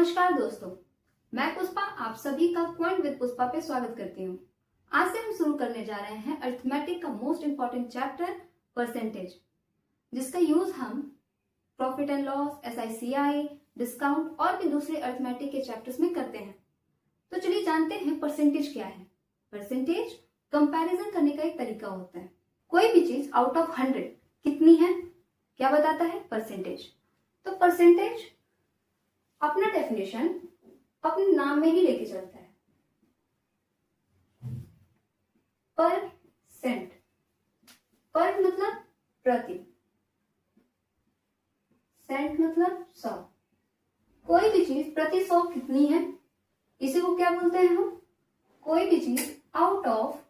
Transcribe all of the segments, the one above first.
नमस्कार दोस्तों, मैं पुष्पा आप सभी का क्वांट विद पुष्पा पे स्वागत करती हूँ। आज से हम शुरू करने जा रहे हैं अरिथमेटिक का मोस्ट इंपॉर्टेंट चैप्टर परसेंटेज, जिसका यूज हम profit and loss, SICI, discount और भी दूसरे अरिथमेटिक के चैप्टर्स में करते हैं। तो चलिए जानते हैं परसेंटेज क्या है। परसेंटेज कंपैरिजन करने का एक तरीका होता है। कोई भी चीज आउट ऑफ 100 कितनी है, क्या बताता है? परसेंटेज। तो परसेंटेज अपना डेफिनेशन अपने नाम में ही लेके चलता है। परसेंट, पर मतलब प्रति, सेंट मतलब 100। कोई भी चीज प्रति 100 कितनी है, इसी को क्या बोलते हैं हम? कोई भी चीज आउट ऑफ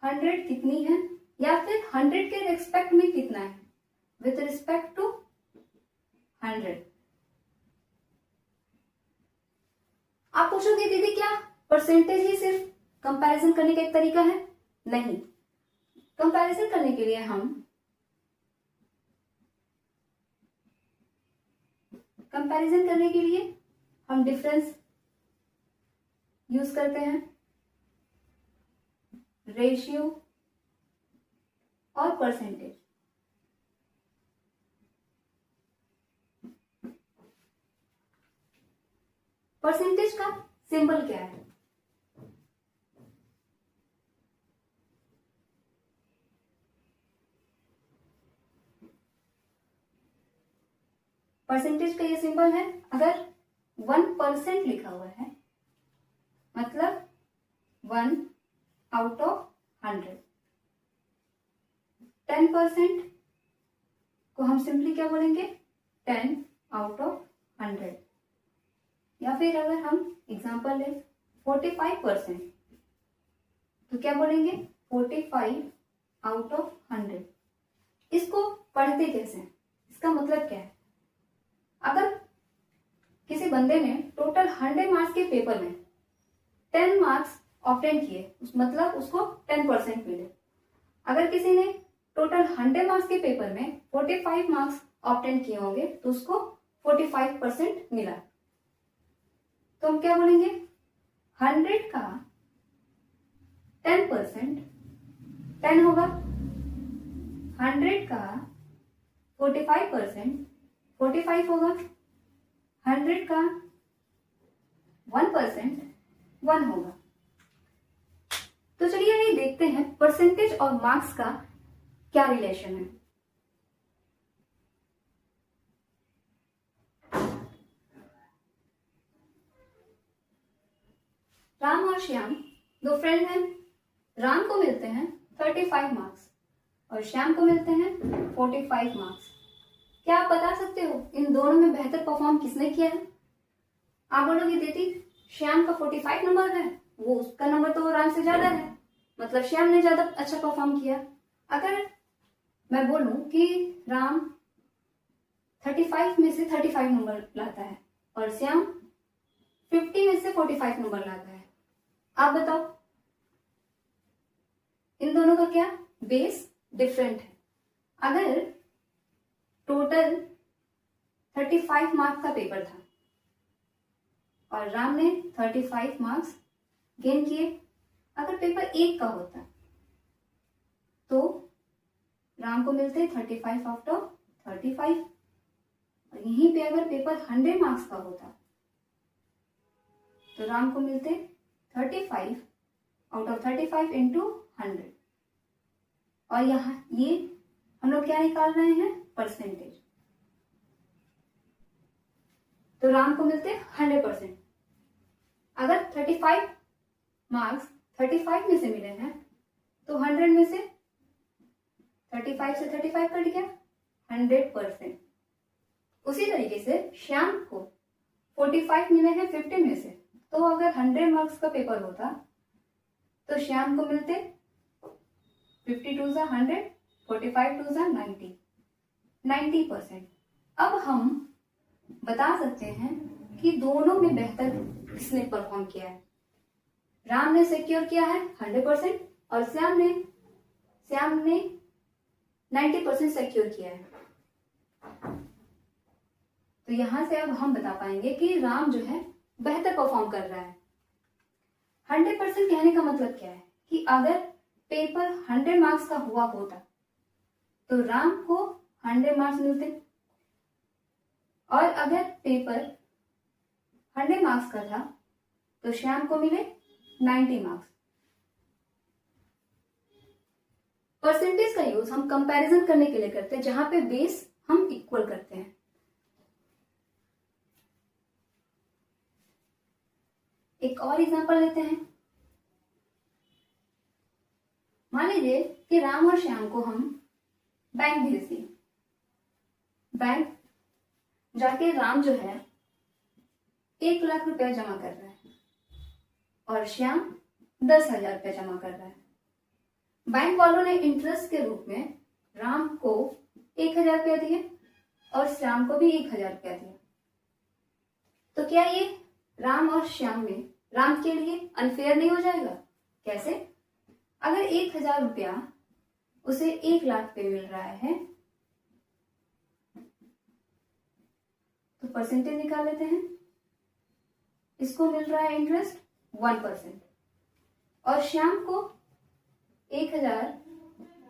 100 कितनी है, या फिर 100 के रिस्पेक्ट में कितना है, विथ रिस्पेक्ट टू 100। आप पूछोगे दीदी क्या परसेंटेज ही सिर्फ कंपैरिजन करने का एक तरीका है? नहीं, कंपैरिजन करने के लिए हम डिफरेंस यूज करते हैं, रेशियो और परसेंटेज। परसेंटेज का सिंबल क्या है? परसेंटेज का ये सिंबल है, अगर 1% लिखा हुआ है मतलब 1 आउट ऑफ 100। 10% को हम सिंपली क्या बोलेंगे? 10 आउट ऑफ 100। या फिर अगर हम एग्जांपल लें 45%, तो क्या बोलेंगे? 45 आउट ऑफ 100। इसको पढ़ते कैसे हैं? इसका मतलब क्या है? अगर किसी बंदे ने टोटल 100 मार्क्स के पेपर में 10 मार्क्स ऑब्टेन किए, मतलब उसको 10% मिले। अगर किसी ने टोटल 100 मार्क्स के पेपर में 45 मार्क्स ऑब्टेन किए होंगे, तो उसको 45% मिला। तो हम क्या बोलेंगे? 100 का 10% 10 होगा, 100 का 45% 45 होगा, 100 का 1% 1 होगा। तो चलिए ये देखते हैं परसेंटेज और मार्क्स का क्या रिलेशन है। राम और श्याम दो फ्रेंड हैं। राम को मिलते हैं 35 मार्क्स और श्याम को मिलते हैं 45 मार्क्स। क्या आप बता सकते हो इन दोनों में बेहतर परफॉर्म किसने किया है? आप बोलोगे दीदी श्याम का 45 नंबर है, वो उसका नंबर तो राम से ज्यादा है, मतलब श्याम ने ज्यादा अच्छा परफॉर्म किया। अगर मैं बोलूं कि राम 35 में से 35 नंबर लाता है और श्याम 50 में से 45 नंबर लाता है, आप बताओ इन दोनों का क्या बेस डिफरेंट है। अगर टोटल 35 मार्क्स का पेपर था और राम ने 35 मार्क्स गेन किए, अगर पेपर 1 का होता तो राम को मिलते 35 आउट ऑफ 35, और यहीं पे अगर पेपर 100 मार्क्स का होता तो राम को मिलते 35 आउट ऑफ 35 इंटू 100। और यहाँ ये हम लोग क्या निकाल रहे हैं? परसेंटेज। तो राम को मिलते 100%। अगर 35 मार्क्स 35 में से मिले हैं तो 100 में से 35 से 35 कट गया, 100%। उसी तरीके से श्याम को 45 मिले हैं 50 में से, तो अगर 100 मार्क्स का पेपर होता तो श्याम को मिलते 50 टू 100, 45 टू 90, 90%। अब हम बता सकते हैं कि दोनों में बेहतर किसने परफॉर्म किया है। राम ने सिक्योर किया है 100% और श्याम ने 90% सिक्योर किया है। तो तो यहां से अब हम बता पाएंगे कि राम जो है बेहतर परफॉर्म कर रहा है। 100% कहने का मतलब क्या है कि अगर पेपर 100 मार्क्स का हुआ होता तो राम को 100 मार्क्स मिलते, और अगर पेपर 100 मार्क्स का था तो श्याम को मिले 90 मार्क्स। परसेंटेज का यूज हम कंपैरिजन करने के लिए करते हैं, जहां पे बेस हम इक्वल करते हैं। एक और एग्जांपल लेते हैं। मान लीजिए कि राम और श्याम को हम बैंक भेज दिए। बैंक जाके राम जो है 1 लाख रुपया जमा कर रहा है और श्याम 10,000 रुपया जमा कर रहा है। बैंक वालों ने इंटरेस्ट के रूप में राम को 1,000 रुपया दिए और श्याम को भी 1,000 रुपया दिया। तो क्या ये राम और श्याम में राम के लिए अनफेयर नहीं हो जाएगा? कैसे? अगर 1,000 रुपया उसे 1 लाख पे मिल रहा है तो परसेंटेज निकाल लेते हैं। इसको मिल रहा है इंटरेस्ट 1% और श्याम को 1,000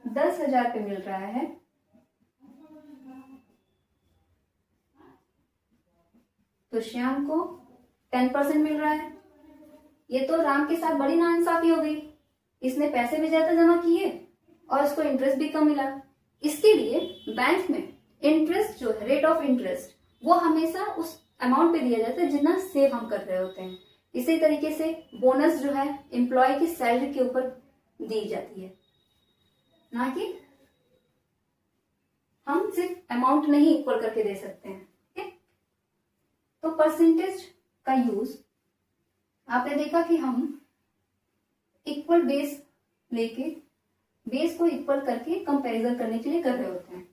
10,000 पे मिल रहा है तो श्याम को 10% मिल रहा है। ये तो राम के साथ बड़ी नाइंसाफी हो गई। इसने पैसे भी ज्यादा जमा किए और उसको इंटरेस्ट भी कम मिला। इसके लिए बैंक में इंटरेस्ट जो है, रेट ऑफ इंटरेस्ट, वो हमेशा उस अमाउंट पे दिया जाता है जितना सेव हम कर रहे होते हैं। इसी तरीके से बोनस जो है एम्प्लॉय की सैलरी के ऊपर दी जाती है, ना कि हम सिर्फ अमाउंट नहीं इक्वल करके दे सकते हैं। ठीक है? तो परसेंटेज का यूज आपने देखा कि हम इक्वल बेस लेके बेस को इक्वल करके कंपैरिजन करने के लिए कर रहे होते हैं।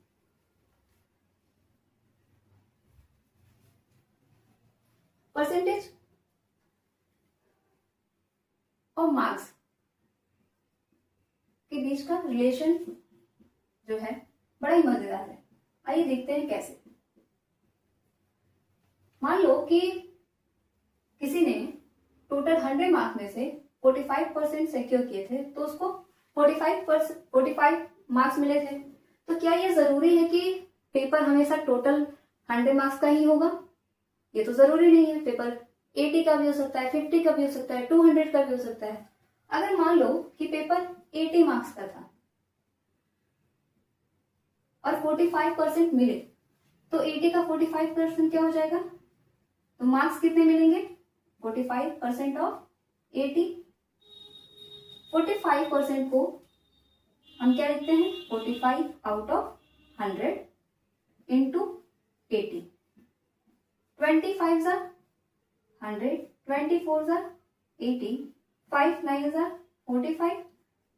परसेंटेज और मार्क्स के बीच का रिलेशन जो है बड़ा ही मजेदार है। आइए देखते हैं कैसे। मान लो कि किसी ने टोटल 100 मार्क्स में से 45% सिक्योर किए थे तो उसको 45 मार्क्स मिले थे। तो क्या ये जरूरी है कि पेपर हमेशा टोटल 100 मार्क्स का ही होगा? ये तो जरूरी नहीं है। पेपर 80 का भी हो सकता है, 50 का भी हो सकता है, 200 का भी हो सकता है। अगर मान लो कि पेपर 80 मार्क्स का था और 45% मिले तो 80 का 45% क्या हो जाएगा? तो मार्क्स कितने मिलेंगे? 45% ऑफ 80। 45% को हम क्या लिखते हैं? 45 आउट ऑफ 100 इंटू 80। 25 जा 100, 24 जा 80, 5 9 जा 45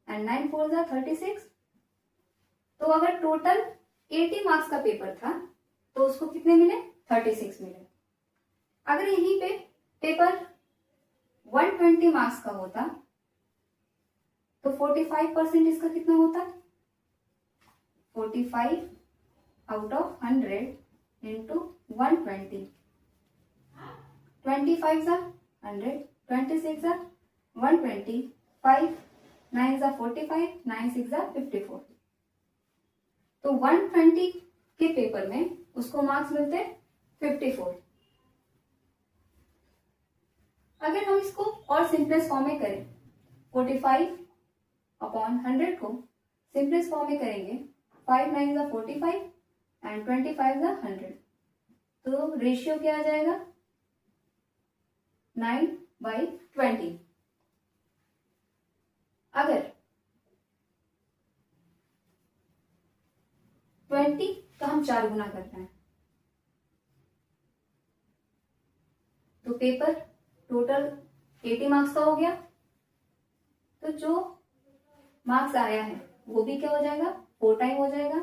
एंड 9 4 जा 36। तो अगर टोटल 80 मार्क्स का पेपर था तो उसको कितने मिले? 36 मिले। अगर यहीं पे पेपर 120 मार्क्स का होता तो 45% इसका कितना होता? 45 आउट ऑफ 100 इंटू 120। 25 जा 100, 26 जा 120, 5 9 जा 45, 9 6 जा 54। तो 120 के पेपर में उसको मार्क्स मिलते 54। अगर हम इसको और सिंपलेस्ट फॉर्म में करें, 45 अपॉन 100 को सिंपलेस्ट फॉर्म में करेंगे, 5 9 जा 45 एंड 25 जा 100। तो रेशियो क्या आ जाएगा? 9/20। अगर 20 का हम 4 गुना करते हैं तो पेपर टोटल 80 मार्क्स का हो गया। तो जो मार्क्स आया है वो भी क्या हो जाएगा? 4 टाइम हो जाएगा।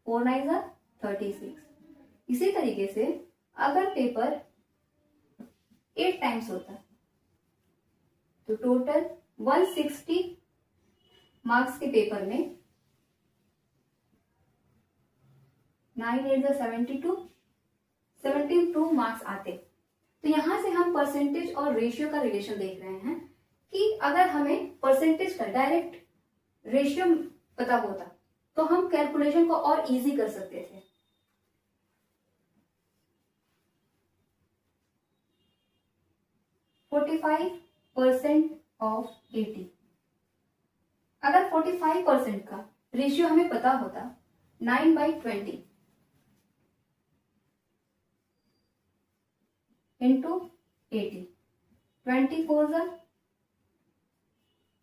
4 9 जा 36। इसी तरीके से अगर पेपर 8 टाइम्स होता तो टोटल 160 मार्क्स के पेपर में 9 8 जा 72, 72 मार्क्स आते। तो यहाँ से हम परसेंटेज और रेशियो का रिलेशन देख रहे हैं कि अगर हमें परसेंटेज का डायरेक्ट रेशियो पता होता तो हम कैलकुलेशन को और इजी कर सकते थे। %45 ऑफ 80, अगर 45% का रेशियो हमें पता होता 9/20 इंटू 80, 20 4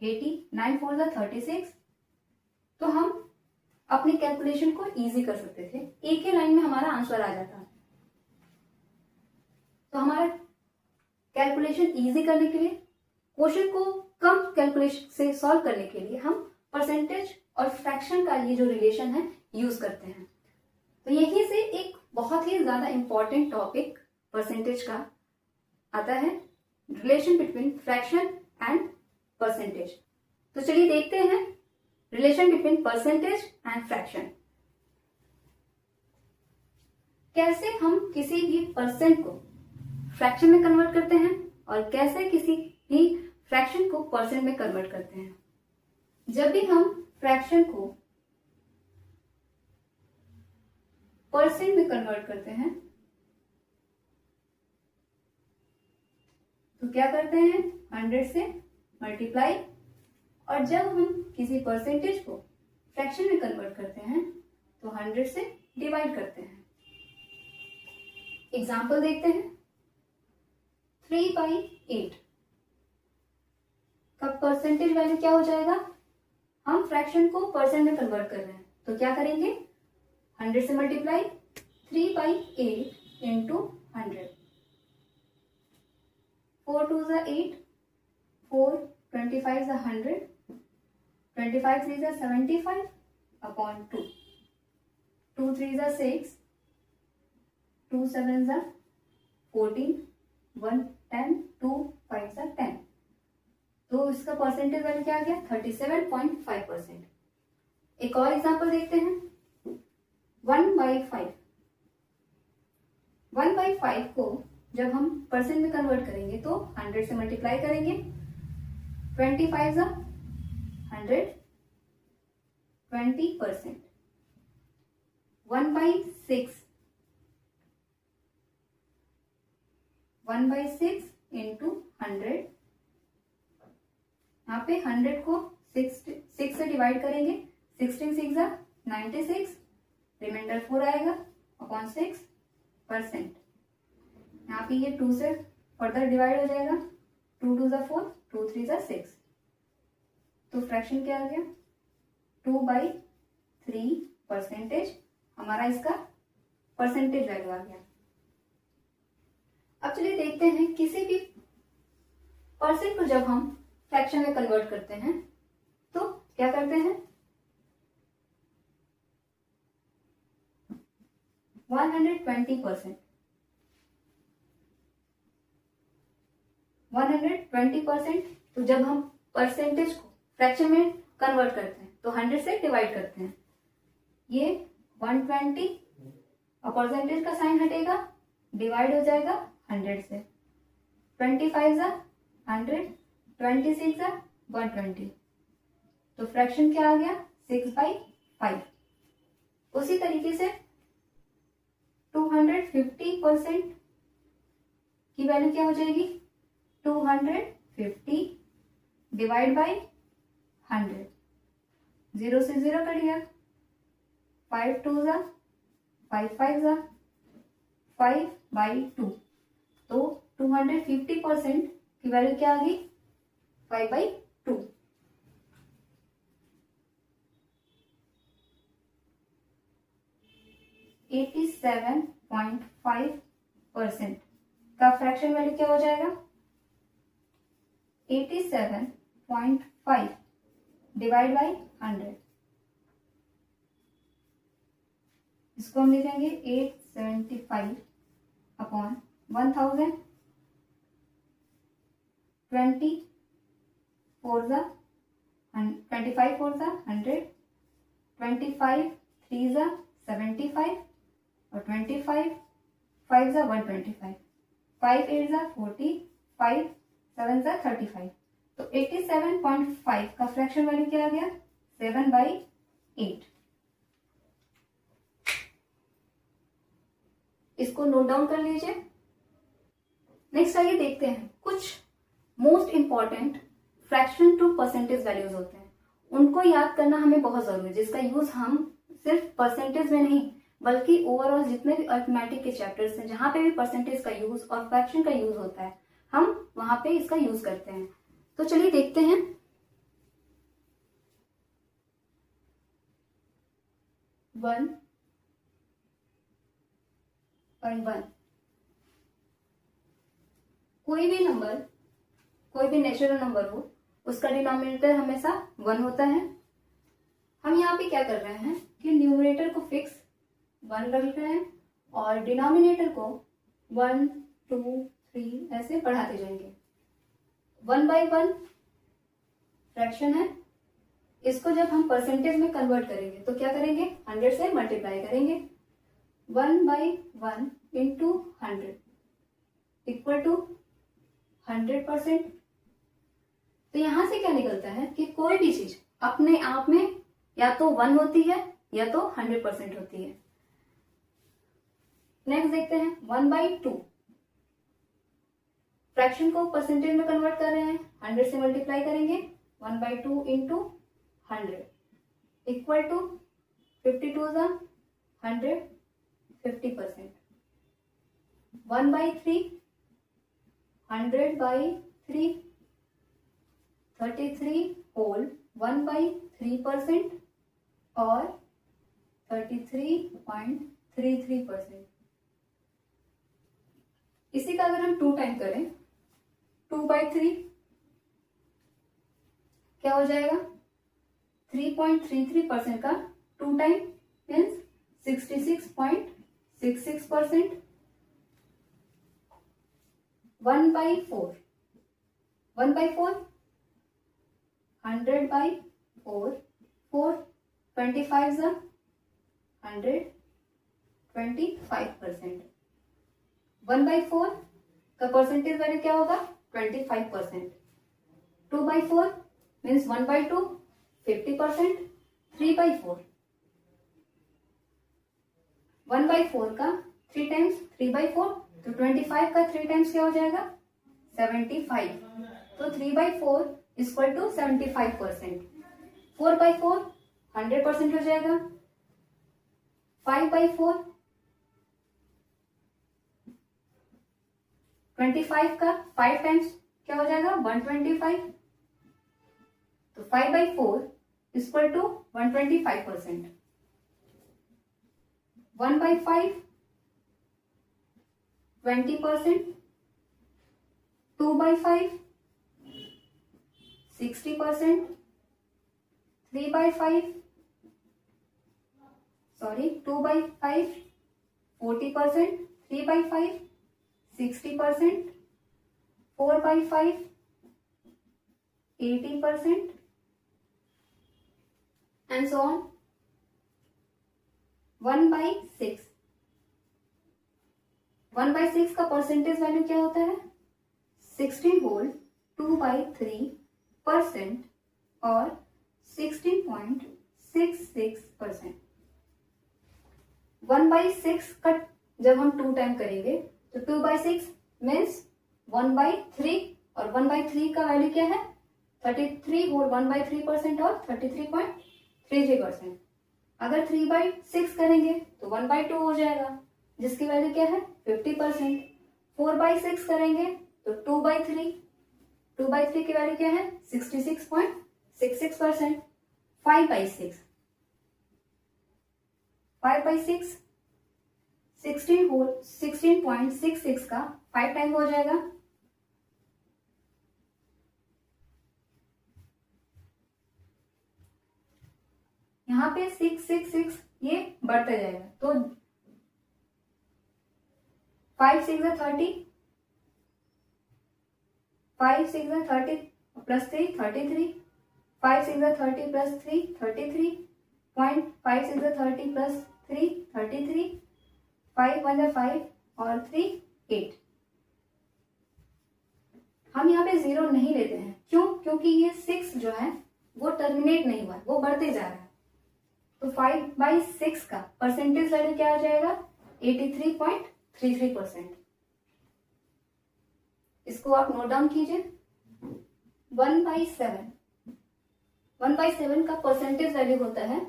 80, 9 4 36, तो हम अपनी कैलकुलेशन को इजी कर सकते थे, एक ही लाइन में हमारा आंसर आ जाता। तो हमारा कैलकुलेशन इजी करने के लिए, क्वेश्चन को कम कैलकुलेशन से सॉल्व करने के लिए हम परसेंटेज और फ्रैक्शन का ये जो रिलेशन है यूज करते हैं। तो यहीं से एक बहुत ही ज्यादा इंपॉर्टेंट टॉपिक परसेंटेज का आता है, relation between fraction and percentage. तो चलिए देखते हैं relation between percentage and fraction. कैसे हम किसी भी परसेंट को फ्रैक्शन में कन्वर्ट करते हैं और कैसे किसी भी फ्रैक्शन को परसेंट में कन्वर्ट करते हैं। जब भी हम फ्रैक्शन को परसेंट में कन्वर्ट करते हैं तो क्या करते हैं, 100 से मल्टीप्लाई, और जब हम किसी परसेंटेज को फ्रैक्शन में कन्वर्ट करते हैं तो 100 से डिवाइड करते हैं। एग्जाम्पल देखते हैं। 3/8 का परसेंटेज वैल्यू क्या हो जाएगा, हम फ्रैक्शन को परसेंट में कन्वर्ट कर रहे हैं तो क्या करेंगे, 100 से मल्टीप्लाई, 3/8 इंटू 100, 4 2 8, 4 25 100, 25 3 75 अपॉन 2, 2 3 6, 2 7 14, 1 10, 2 5 10, तो इसका परसेंटेज वैल्यू क्या आ गया, 37.5%। एक और एग्जांपल देखते हैं। 1/5, 1/5 को जब हम परसेंट में कन्वर्ट करेंगे तो 100 से मल्टीप्लाई करेंगे, 25 100, 20%। 1/6, 1/6 इंटू 100, यहाँ पे 100 को 6 से डिवाइड करेंगे, 16 6 96, रिमाइंडर 4 आएगा अपॉन 6%। यहाँ पे ये 2 से फर्दर डिवाइड हो जाएगा, 2 2 4, 2 3 6, तो फ्रैक्शन क्या आ गया, 2/3%। हमारा इसका परसेंटेज वैल्यू आ गया। अब चलिए देखते हैं किसी भी परसेंट को जब हम फ्रैक्शन में कन्वर्ट करते हैं तो क्या करते हैं, 120%, 120%। तो जब हम परसेंटेज को फ्रैक्शन में कन्वर्ट करते हैं तो 100 से डिवाइड करते हैं, ये 120 और परसेंटेज का साइन हटेगा, डिवाइड हो जाएगा 100 से, 25 100, 26 120, तो फ्रैक्शन क्या आ गया, 6/5। उसी तरीके से 250% की वैल्यू क्या हो जाएगी, 250 डिवाइड बाई 100, 0 से 0 कट गया, 5 2 5 5 5/2, तो 250% की वैल्यू क्या आ गई, 5/2। %87.5% का फ्रैक्शन वैल्यू क्या हो जाएगा, 87.5 डिवाइड बाई 100, इसको हम लिखेंगे 875 अपॉन 1000, 25 4 100, 25 3 75 और 25 5 जा 125, 5 8 जा 40, 5 7 जा 35। तो 87.5 का फ्रैक्शन वैल्यू क्या आ गया? 7/8। इसको नोट डाउन कर लीजिए। नेक्स्ट आइए देखते हैं कुछ most important fraction to percentage values होते हैं, उनको याद करना हमें बहुत जरूरी है, जिसका यूज हम सिर्फ परसेंटेज में नहीं बल्कि ओवरऑल जितने भी अरिथमेटिक के चैप्टर्स हैं जहां पे भी परसेंटेज का यूज और फ्रैक्शन का यूज होता है हम वहां पे इसका यूज करते हैं। तो चलिए देखते हैं। 1/1 कोई भी नंबर, कोई भी नेचुरल नंबर हो, उसका डिनोमिनेटर हमेशा 1 होता है। हम यहाँ पे क्या कर रहे हैं कि न्यूमरेटर को फिक्स 1 रख रहे हैं और डिनोमिनेटर को 1 2 3 ऐसे बढ़ाते जाएंगे। 1/1 फ्रैक्शन है, इसको जब हम परसेंटेज में कन्वर्ट करेंगे तो क्या करेंगे? 100 से मल्टीप्लाई करेंगे। 1/1 इंटू 100 इक्वल टू 100%। तो यहां से क्या निकलता है कि कोई भी चीज अपने आप में या तो 1 होती है या तो 100% होती है। नेक्स्ट देखते हैं 1/2 फ्रैक्शन को परसेंटेज में कन्वर्ट कर रहे हैं, 100 से मल्टीप्लाई करेंगे। 1/2 इंटू 100 इक्वल टू 52 जा 100 50%। 1/3 100/3 33 होल 1/3% और 33.33%। इसी का अगर हम 2 टाइम करें 2/3 क्या हो जाएगा? 3.33% का 2 टाइम मीन्स 66.66%। 1/4 1/4 100/4 4 25 जा 100 25%। 1/4 का परसेंटेज वैल्यू क्या होगा? 25%। 2/4 मीन्स 1/2 50%। 3/4 1/4 का 3 टाइम्स 3/4 तो 25 का 3 टाइम्स क्या हो जाएगा? 75। तो 3/4 इक्वल टू 75%। 4/4 100% हो जाएगा। 5/4 25 का 5 टाइम्स क्या हो जाएगा? 125। तो 5/4 equal to 125%। 1/5 20%। 2/5 60%। 2/5 40%। 3/5 60%। 4/5 80% and so on। 1/6 1/6 का परसेंटेज वैल्यू क्या होता है? 16 होल 2/3% और 16.66%। 1/6 का जब हम 2 टाइम करेंगे तो 2/6 मीन्स 1/3 और 1/3 का वैल्यू क्या है? 33 होल 1/3% और 33.33%। अगर 3/6 करेंगे तो 1/2 हो जाएगा जिसकी वैल्यू क्या है? 50%। 4/6 करेंगे तो 2/3 की वैल्यू क्या है? 66.66%। 5/6 16 होल 16.66 का 5 टाइम हो जाएगा। यहाँ पे 666 ये बढ़ते जाएगा तो 5 6 30 5 6 30 प्लस 3 33। 5 6 30 plus 3 33 point 5 6 30 plus 3 33। 5 1 5 और 3 8। हम यहाँ पे 0 नहीं लेते हैं, क्यों? क्योंकि ये 6 जो है वो टर्मिनेट नहीं हुआ, वो बढ़ते जा रहा है। तो 5/6 का परसेंटेज वैल्यू क्या आ जाएगा? 83.33%। इसको आप नोट डाउन कीजिए। 1/7 का परसेंटेज वैल्यू होता है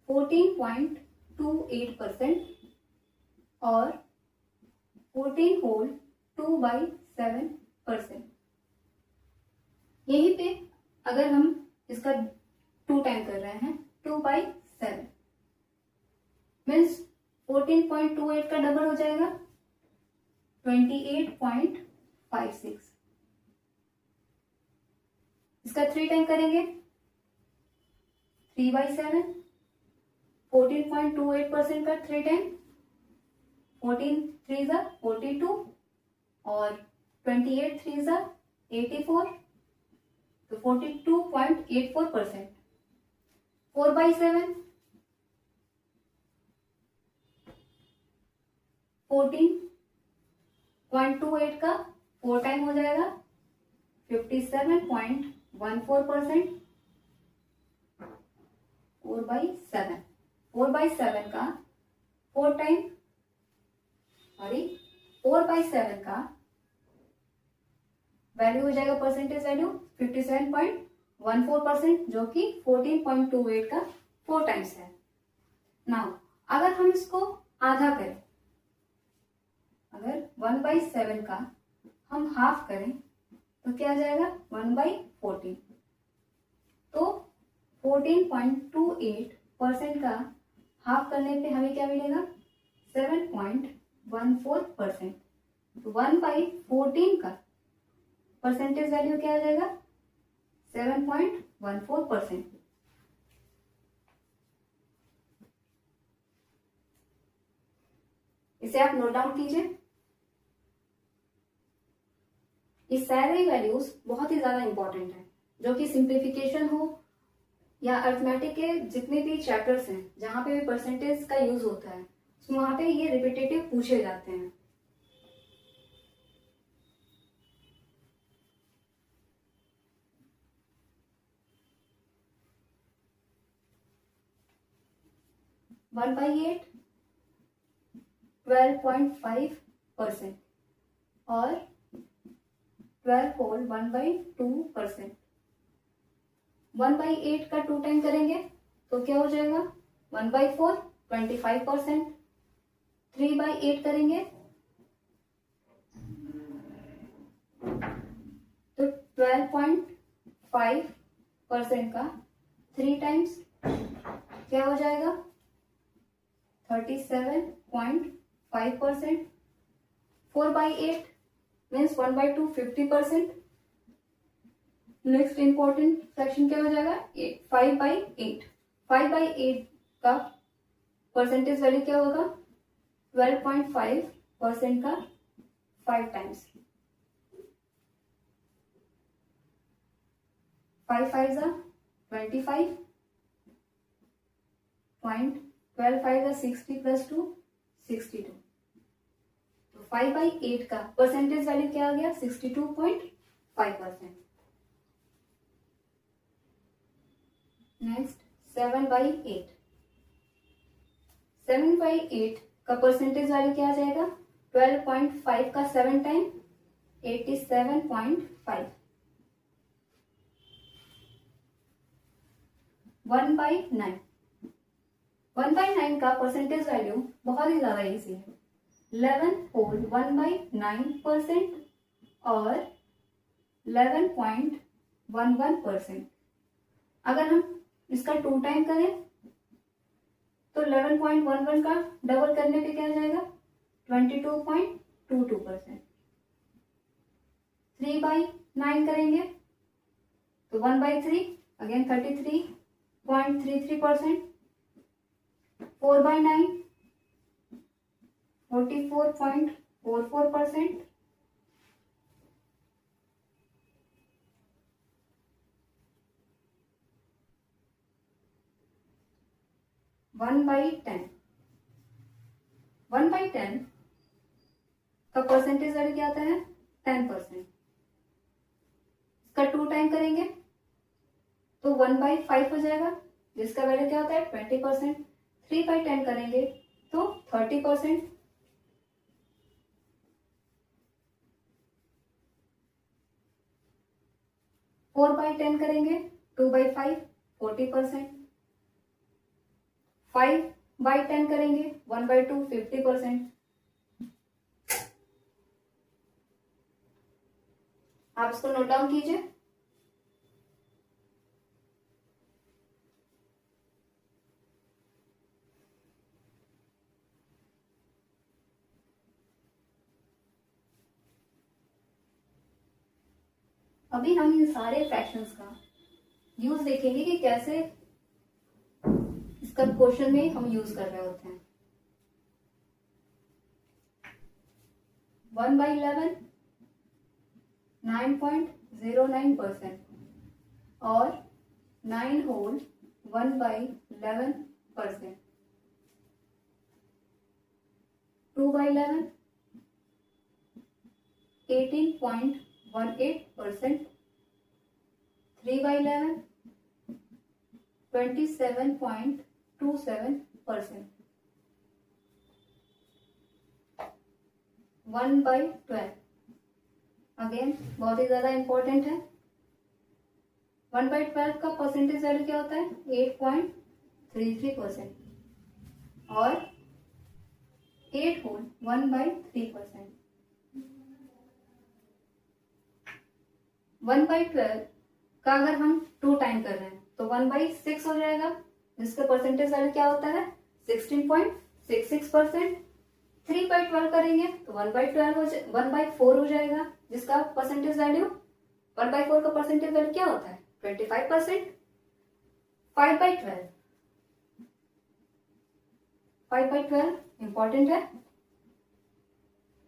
14.28% और 14 होल 2/7%। यहीं पे अगर हम इसका 2 टाइम कर रहे हैं, 2/7 मीन्स 14.28 का डबल हो जाएगा 28.56। इसका 3 टाइम करेंगे 3/7, 14.28% का 3 टाइम 14 3 जा 42 और 28 3 जा 84, तो 42.84%। 4/7 14.28 का 4 टाइम हो जाएगा 57.14%। 4/7 का 4 टाइम 4/7 का वैल्यू हो जाएगा परसेंटेज वैल्यू 57.14%, जो कि 14.28 का 4 टाइम्स है। नाउ अगर हम इसको आधा करें, अगर 1/7 का हम हाफ करें तो क्या आ जाएगा 1/14। तो 14.28% का हाफ करने पे हमें क्या मिलेगा 7.14%। तो 1/14 का परसेंटेज वैल्यू क्या आ जाएगा 7.14%। इसे आप नोट डाउन कीजिए। ये सारी वैल्यूज बहुत ही ज्यादा इंपॉर्टेंट है, जो कि सिंप्लीफिकेशन हो या अर्थमेटिक के जितने भी चैप्टर्स हैं जहां पे भी परसेंटेज का यूज होता है, वहां पे ये रिपीटेटिव पूछे जाते हैं। वन बाई 8 12.5% और 12 होल 1/2%। 1/8 का 2 टाइम करेंगे तो क्या हो जाएगा 1/4 25%। 3/8 करेंगे तो 12.5% का 3 टाइम्स क्या हो जाएगा 37.5%। 4/8 मीन्स 1/2 50%। नेक्स्ट इंपॉर्टेंट फ्रैक्शन क्या हो जाएगा 5/8। 5/8 का परसेंटेज वैल्यू क्या होगा 12.5% का 5 टाइम्स। 5 5 जा 25 पॉइंट 12 5 जा 60 प्लस 2 62। तो 5/8 का परसेंटेज वैल्यू क्या आ गया 62.5%। नेक्स्ट 7/8। 7/8 का परसेंटेज वैल्यू क्या आ जाएगा 12.5 का 7 टाइम 87.5। 1/9। 1/9 का परसेंटेज वैल्यू बहुत ही ज्यादा इजी है 11 होल 1/9% और 11.11%। अगर हम इसका 2 टाइम करें तो 11.11 का डबल करने पे क्या आ जाएगा 22.22%। 3/9 करेंगे तो 1/3 अगेन 33.33%। 4/9 44.44%। 1/10। 1/10 का परसेंटेज वैल्यू क्या आता है 10%। इसका 2 टाइम करेंगे तो 1/5 हो जाएगा, जिसका वैल्यू क्या होता है 20%। 3/10 करेंगे तो 30%। 4/10 करेंगे 2/5 40%। 5/10 करेंगे 1/2 50%। आप इसको नोट डाउन कीजिए। अभी हम इन सारे फ्रैक्शंस का यूज देखेंगे कि कैसे इसका क्वेश्चन में हम यूज कर रहे होते हैं। 1/11 9.09% और 9 होल 1/11%। 2/11 18.18%। 3/11 27.27%। 1/12 अगेन बहुत ही ज्यादा इंपॉर्टेंट है। 1/12 का परसेंटेज वैल्यू क्या होता है 8.33% और 8 होल 1/3%। 1/12 का अगर हम 2 टाइम कर रहे हैं तो 1/6 हो जाएगा, जिसका परसेंटेज वैल्यू क्या होता है 16.66%। 3/12 करेंगे तो 1/4 हो जाएगा, जिसका परसेंटेज वैल्यू 1/4 का परसेंटेज वैल्यू क्या होता है 25%। 5/12 इंपॉर्टेंट है।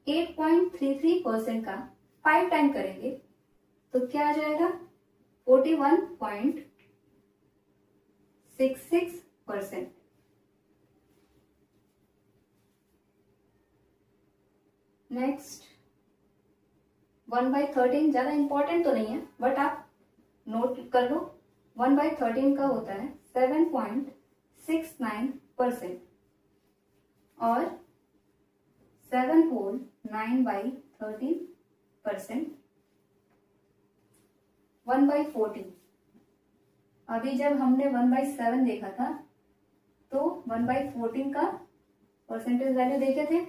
8.33% का 5 टाइम करेंगे तो क्या आ जाएगा 41.66%। नेक्स्ट 1/13 ज्यादा इंपॉर्टेंट तो नहीं है बट आप नोट कर लो। 1/13 का होता है 7.69% और 7 होल 9/13%। 1/14 अभी जब हमने 1/7 देखा था तो 1/14 का परसेंटेज वैल्यू देखे थे।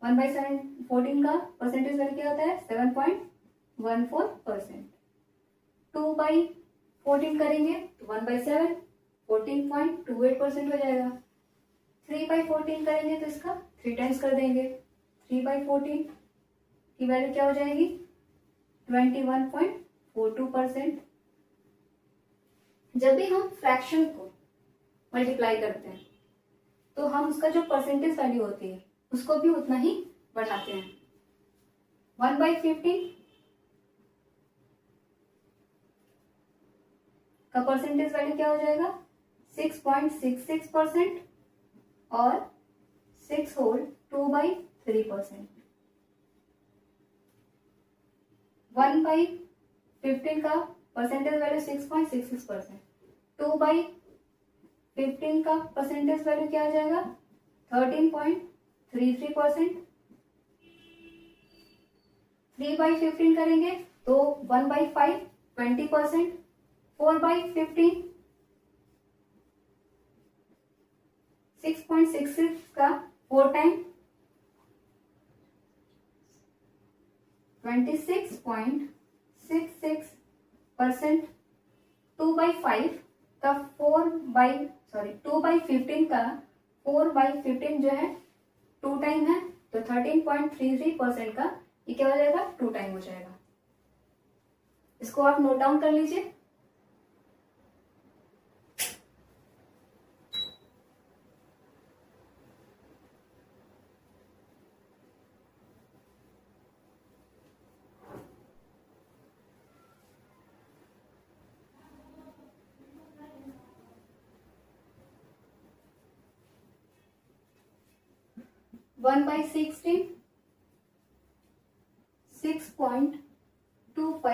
1/14 का परसेंटेज वैल्यू क्या होता है 7.14%। 2/14 करेंगे तो 1/7 14.28% हो जाएगा। 3/14 करेंगे तो इसका 3 टाइम्स कर देंगे। 3/14 की वैल्यू क्या हो जाएगी 21.42%। जब भी हम फ्रैक्शन को मल्टीप्लाई करते हैं तो हम उसका जो परसेंटेज वैल्यू होती है उसको भी उतना ही बढ़ाते हैं। 1/15 का परसेंटेज वैल्यू क्या हो जाएगा 6.66% और 6 होल 2/3%। 1/15 का परसेंटेज वैल्यू 6.66%। 2/15 का परसेंटेज वैल्यू क्या आ जाएगा 13.33%। 3/15 करेंगे तो 1/5 20%। 4/15 6.66 का 4 टाइम 26.66%। 2/5 का 2/15 का 4/15 जो है 2 टाइम है तो 13.33% का ये क्या हो जाएगा 2 टाइम हो जाएगा। इसको आप नोट डाउन कर लीजिए।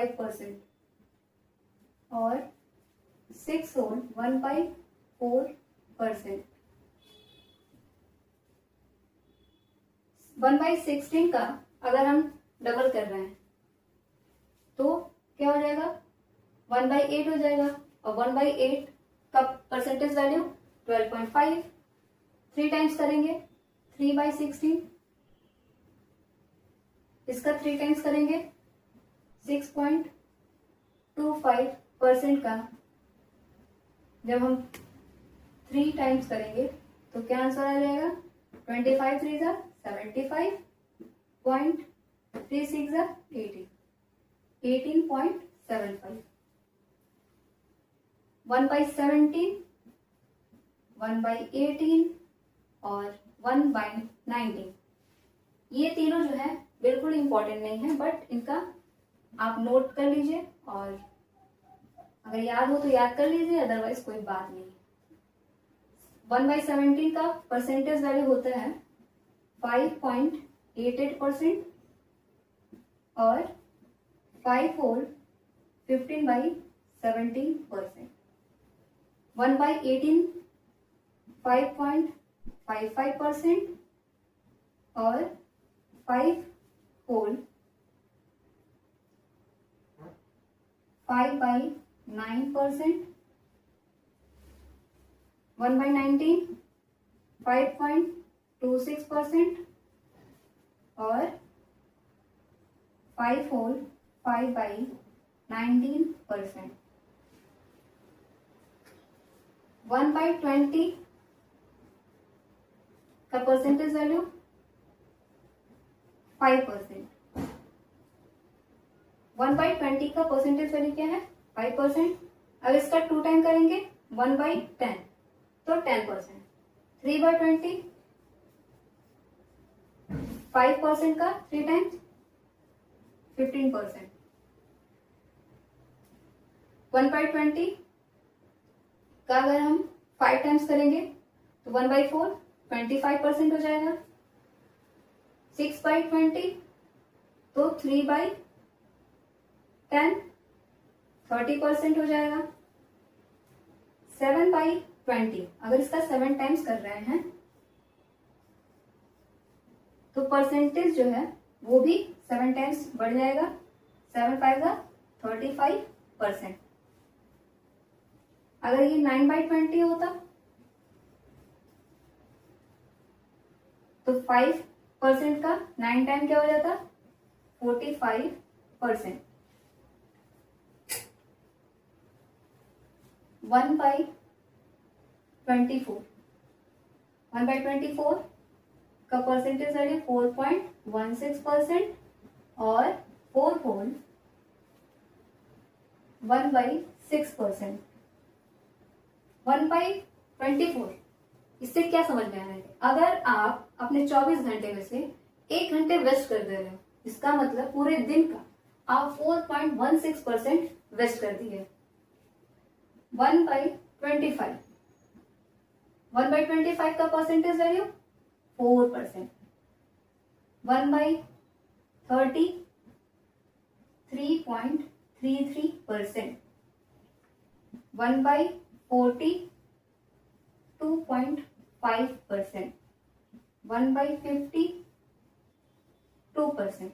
5% और 6 होल 1/4%। 1/16 का अगर हम डबल कर रहे हैं तो क्या हो जाएगा, 1/8 हो जाएगा। और 1/8 का परसेंटेज वैल्यू 12.5। 3 टाइम्स करेंगे 3/16, इसका 3 टाइम्स करेंगे 6.25% का जब हम 3 टाइम्स करेंगे तो क्या आंसर आ जाएगा, 25 3 ज़ा 75, 0.36 ज़ा 80, 18.75। 1/17, 1/18 और 1/19, ये तीनों जो है बिल्कुल इंपॉर्टेंट नहीं है, बट इनका आप नोट कर लीजिए और अगर याद हो तो याद कर लीजिए, अदरवाइज कोई बात नहीं। 1/17 का परसेंटेज वैल्यू होता है 5.88% और 5 होल 15/17%। 1/18 5.55% और 5 होल 5/9%। 1/19 5.26% और 5 होल 5/19%। 1/20 का परसेंटेज वैल्यू 5%। 1/20 का परसेंटेज वैल्यू क्या है, 5%। अब इसका 2 टाइम करेंगे 1/10 तो 10%। 3/20 5% का 3 टाइम्स 15%। 1/20 का अगर हम 5 टाइम्स करेंगे तो 1/4 25% हो जाएगा। 6/20 तो 3/10 30% हो जाएगा। 7/20 अगर इसका 7 टाइम्स कर रहे हैं तो परसेंटेज जो है वो भी 7 टाइम्स बढ़ जाएगा। 7 5 का 35%। अगर ये 9/20 होता तो 5% का 9 टाइम क्या हो जाता, 45%। 1/24 1/24 का परसेंटेज वैल्यू 4.16% और 4 होल 1/6%। 1/24 इससे क्या समझ में आ रहा है, अगर आप अपने 24 घंटे में से 1 घंटे वेस्ट कर दे रहे हो, इसका मतलब पूरे दिन का आप 4.16% वेस्ट कर दिए। 1/25 1/25 का परसेंटेज वैल्यू 4%। 1/30 3.33%। 1/40 2.5%। 1/50 2%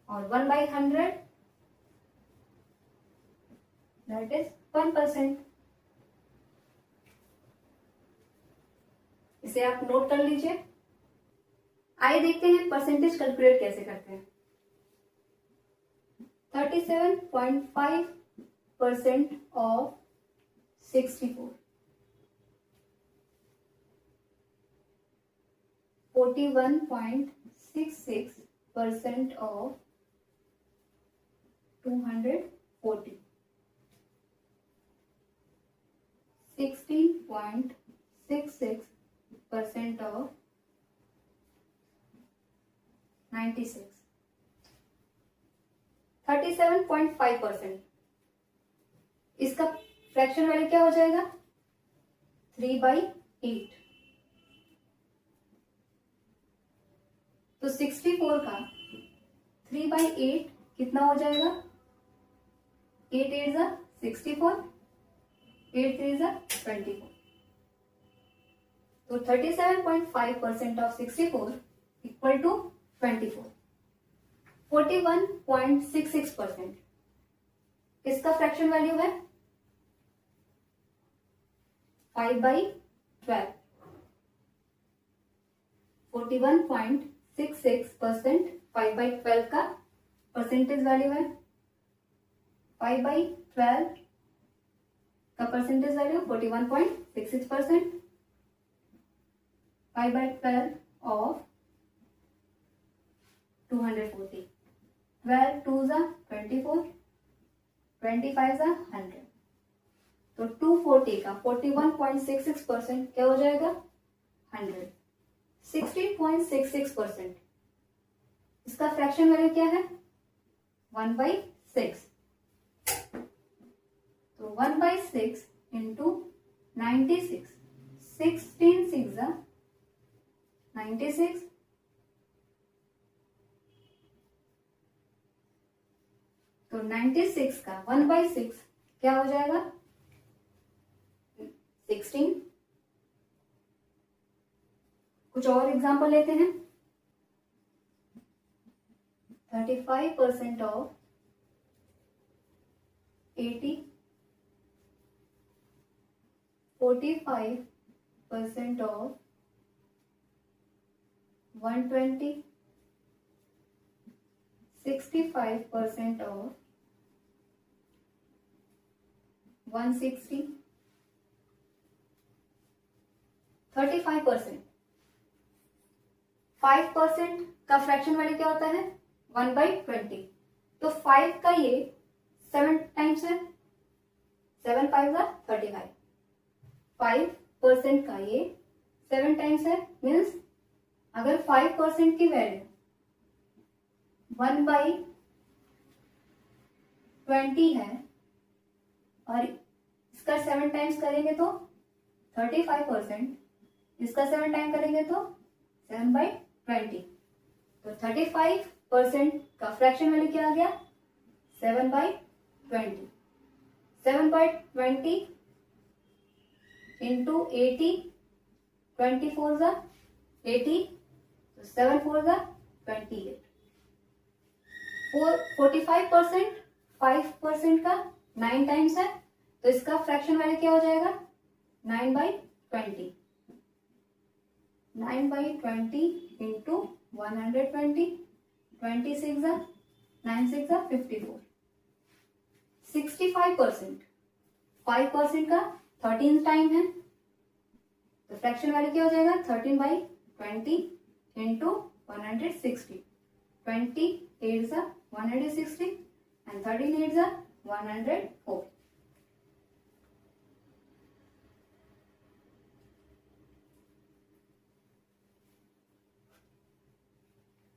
और 1/100 दैट इज 1%। इसे आप नोट कर लीजिए। आइए देखते हैं परसेंटेज कैलकुलेट कैसे करते हैं। 37.5% ऑफ 64, 41.66% ऑफ 240, 16.66% ऑफ 96, 37.5%। इसका फ्रैक्शन वैल्यू क्या हो जाएगा, 3/8। तो 64 का 3/8 कितना हो जाएगा, 8 8 जा 64, 8 3 जा 24. तो 37.5% ऑफ 64 इक्वल टू 24. 41.66% किसका फ्रैक्शन वैल्यू है? 5/12. 41.66% 5/12 का परसेंटेज वैल्यू है. 5/12 का परसेंटेज वैल्यू 41.66%. 5/12 ऑफ 240. 12 2 जा 24, 25 जा 100. तो 240 का 41.66% क्या हो जाएगा? 100. 16.66% इसका फ्रैक्शन वैल्यू क्या है? 1/6. तो 1/6 इंटू 96. 16 6 जा 96. तो 96 का 1/6 क्या हो जाएगा? 16. कुछ और एग्जांपल लेते हैं. 35% ऑफ 80, 45% ऑफ 120, 65% ऑफ 160, 35%. 5% का फ्रैक्शन वैल्यू क्या होता है? 1/20. तो 5 का ये 7 टाइम्स है. 7 5 जा 35. 5% का ये 7 टाइम्स है. मीन्स अगर 5% की वैल्यू 1/20 है और इसका 7 टाइम्स करेंगे तो 35%, इसका 7 टाइम करेंगे तो 7/20. तो 35% का फ्रैक्शन वैल्यू क्या आ गया? 7/20. 7/20 इंटू 80, 24 जा 80. तो 7 4 जा 28. 45% 5% का 9 टाइम्स है. तो इसका फ्रैक्शन वैल्यू क्या हो जाएगा? 9/20. 9/20 इंटू 120. 26 जा 9 6 जा 54. 65%. 5% का 13 टाइम है. तो फ्रैक्शन वैल्यू क्या हो जाएगा? 13/20 इंटू 160. 28 जा 160 एंड 13 8 जा 104.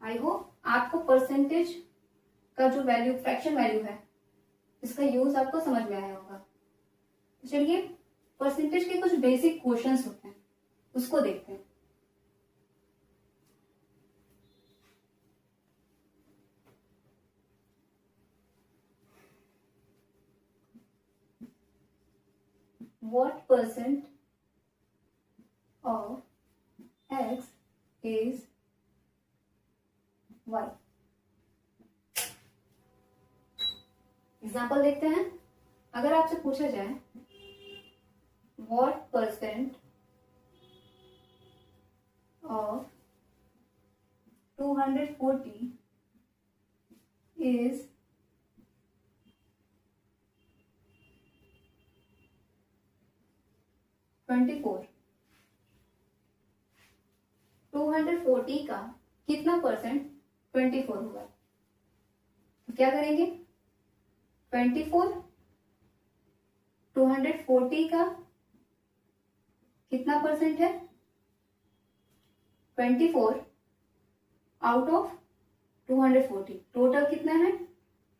आई होप आपको परसेंटेज का जो वैल्यू फ्रैक्शन वैल्यू है इसका यूज आपको समझ में आया होगा. तो चलिए परसेंटेज के कुछ बेसिक क्वेश्चंस होते हैं उसको देखते हैं. What percent of X is Y? Example देखते हैं. अगर आपसे पूछा जाए What percent of 240 is (24)? 240 का कितना परसेंट 24 होगा? तो क्या करेंगे? 24 240 का कितना परसेंट है? 24 आउट ऑफ 240. टोटल कितना है?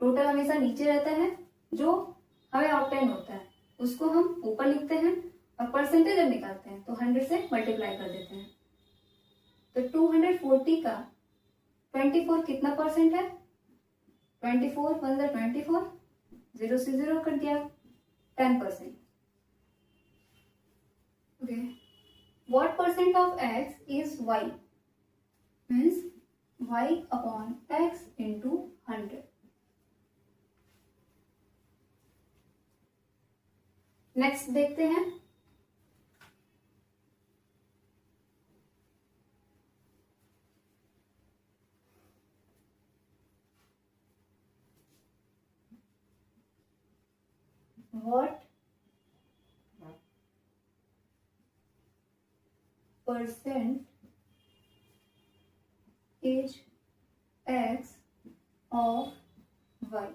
टोटल हमेशा नीचे रहता है. जो हमें ऑब्टेन होता है उसको हम ऊपर लिखते हैं और परसेंटेज जब निकालते हैं तो 100 से मल्टीप्लाई कर देते हैं. तो 240 का 24 कितना परसेंट है? 24 1 24, 0 से 0 कट गया, 10%. Okay. What percent of x is y? Means y upon x into 100. Next देखते हैं. What percent is x of y?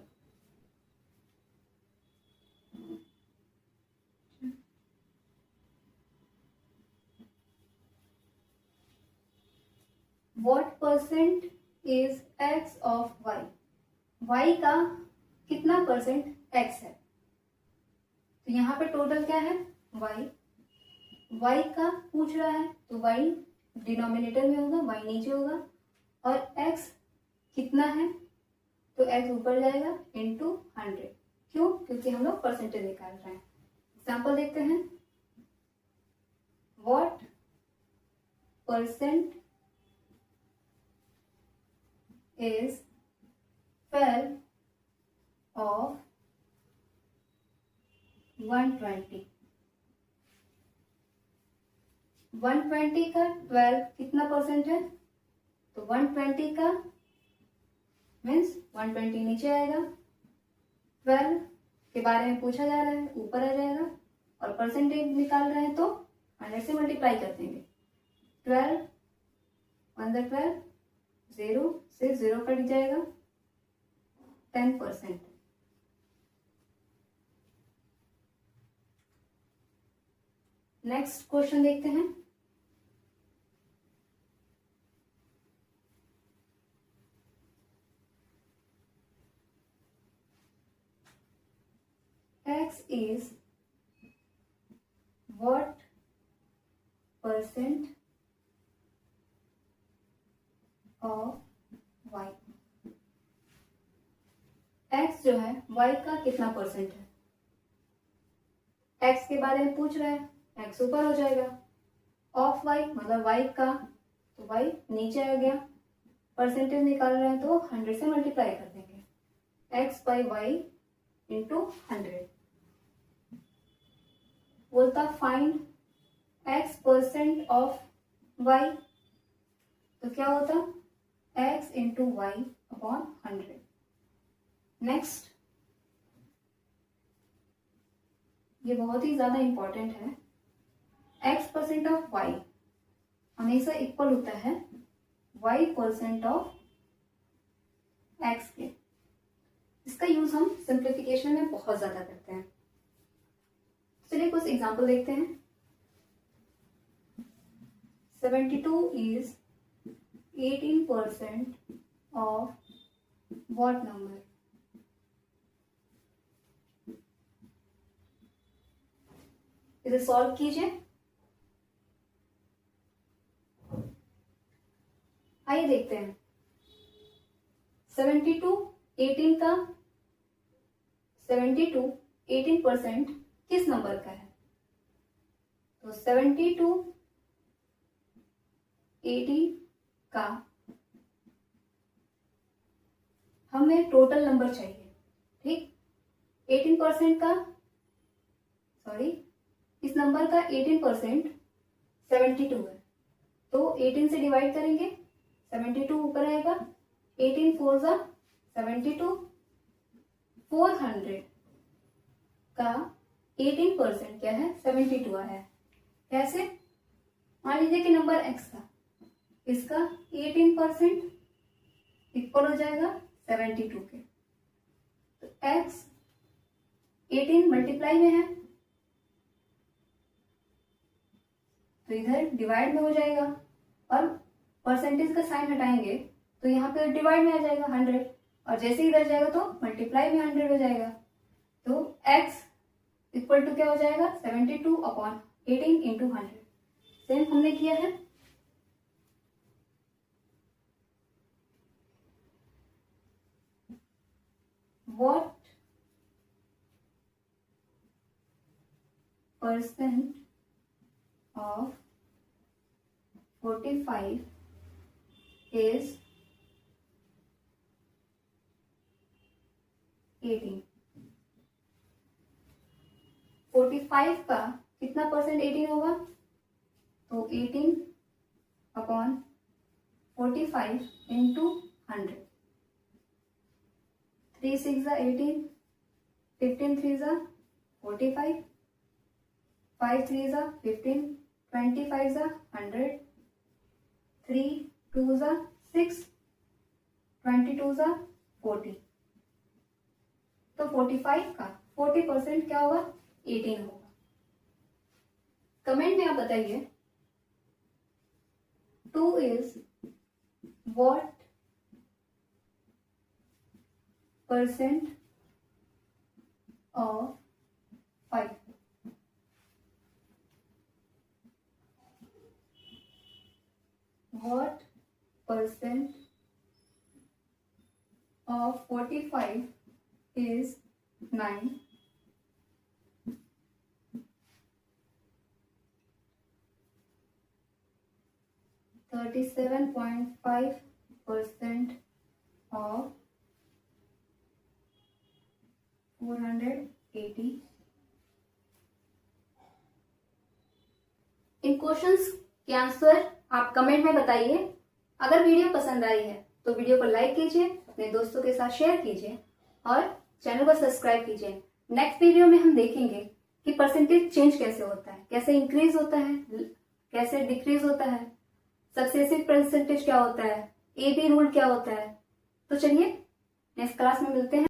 What percent is x of y? y का कितना परसेंट x है? तो यहाँ पे टोटल क्या है? y का पूछ रहा है, तो y डिनोमिनेटर में होगा, y नीचे होगा, और x कितना है? तो x ऊपर जाएगा इंटू 100. क्यों? क्योंकि हम लोग परसेंटेज निकाल रहे हैं. एग्जाम्पल देखते हैं. What percent is 12 of 120. 120 का 12 कितना परसेंट है? तो 120 का मीन्स 120 नीचे आएगा, 12 के बारे में पूछा जा रहा है, ऊपर आ जाएगा, और परसेंटेज निकाल रहे हैं तो 100 से मल्टीप्लाई कर देंगे. 12 1 12, 0 से 0 कट जाएगा, 10%. नेक्स्ट क्वेश्चन देखते हैं. x is what percent of y? x जो है y का कितना परसेंट है? x के बारे में पूछ रहा है, x ऊपर हो जाएगा, ऑफ y मतलब y का, तो y नीचे आ गया, परसेंटेज निकाल रहे हैं तो 100 से मल्टीप्लाई कर देंगे. x by y into 100. बोलता find x percent of y, तो क्या होता? x into y upon 100. Next, ये बहुत ही ज्यादा इंपॉर्टेंट है. x परसेंट ऑफ y हमेशा इक्वल होता है y परसेंट ऑफ x के. इसका यूज हम सिंप्लीफिकेशन में बहुत ज्यादा करते हैं. चलिए कुछ एग्जांपल देखते हैं. 72 is 18% of what number? इसे सॉल्व कीजिए. आइए देखते हैं. 72 18 का 72 18% किस नंबर का है? तो 72 18 का हमें टोटल नंबर चाहिए. ठीक, 18% का, सॉरी, इस नंबर का 18% 72 है, तो 18 से डिवाइड करेंगे, 72 ऊपर आएगा, 18 4 जा 72, 400 का 18% क्या है? 72 आया है. कैसे? मान लीजिए कि नंबर x था, इसका 18% इक्वल हो जाएगा 72 के, तो x 18 मल्टीप्लाई में है, तो इधर डिवाइड में हो जाएगा, और परसेंटेज का साइन हटाएंगे तो यहाँ पे डिवाइड में आ जाएगा 100, और जैसे इधर जाएगा तो मल्टीप्लाई में 100 हो जाएगा. तो x इक्वल टू क्या हो जाएगा? 72 अपॉन 18 इंटू 100. सेम हमने किया है. What percent of 45 is 18। 45 का कितना परसेंट 18 होगा? तो 18 अपॉन 45 इंटू 100। 3 6 18, 15 3 45, 5 3 15, 25 100, 3 2 6, 22 40। तो 45 का 40% क्या होगा? 18 होगा। कमेंट में आप बताइए 2 is what percent of 5? What percent of 45 is 9? %37.5% of 480। In questions के आंसर आप कमेंट में बताइए। अगर वीडियो पसंद आई है तो वीडियो को लाइक कीजिए, अपने दोस्तों के साथ शेयर कीजिए और चैनल को सब्सक्राइब कीजिए। नेक्स्ट वीडियो में हम देखेंगे कि परसेंटेज चेंज कैसे होता है, कैसे इंक्रीज होता है, कैसे डिक्रीज होता है, सक्सेसिव परसेंटेज क्या होता है, AB रूल क्या होता है। तो चलिए नेक्स्ट क्लास में मिलते हैं।